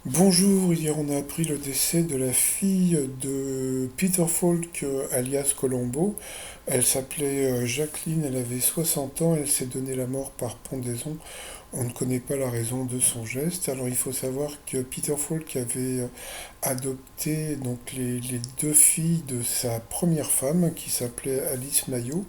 Bonjour, hier on a appris le décès de la fille de Peter Falk, alias Colombo. Elle s'appelait Jacqueline, elle avait 60 ans, elle s'est donné la mort par pendaison. On ne connaît pas la raison de son geste. Alors il faut savoir que Peter Falk avait adopté donc les deux filles de sa première femme qui s'appelait Alice Mayo.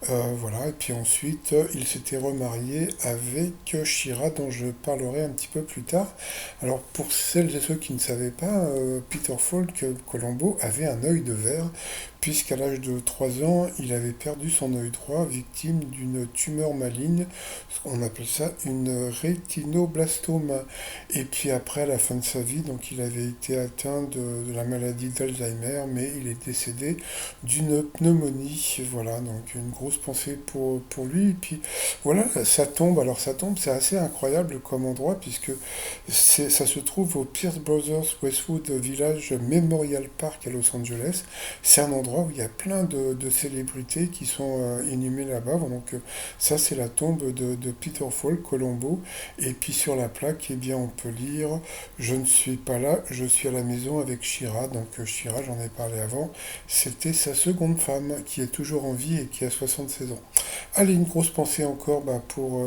Voilà, et puis ensuite, il s'était remarié avec Shira, dont je parlerai un petit peu plus tard. Alors, pour celles et ceux qui ne savaient pas, Peter Falk, Colombo, avait un œil de verre, puisqu'à l'âge de 3 ans, il avait perdu son œil droit, victime d'une tumeur maligne. On appelle ça une rétinoblastome. Et puis après, à la fin de sa vie, donc il avait été atteint de la maladie d'Alzheimer, mais il est décédé d'une pneumonie. Voilà, donc une grosse pensée pour lui. Et puis voilà, sa tombe, alors sa tombe, c'est assez incroyable comme endroit, puisque ça se trouve au Pierce Brothers Westwood Village Memorial Park à Los Angeles. C'est un endroit où il y a plein de célébrités qui sont inhumées là-bas. Donc ça, c'est la tombe de Peter Falk, Colombo. Et puis sur la plaque, eh bien, on peut lire «Je ne suis pas là, je suis à la maison avec Shira». Donc Shira, j'en ai parlé avant, c'était sa seconde femme qui est toujours en vie et qui a 76 ans. Allez, une grosse pensée encore pour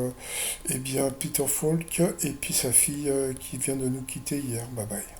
eh bien, Peter Falk et puis sa fille qui vient de nous quitter hier. Bye bye.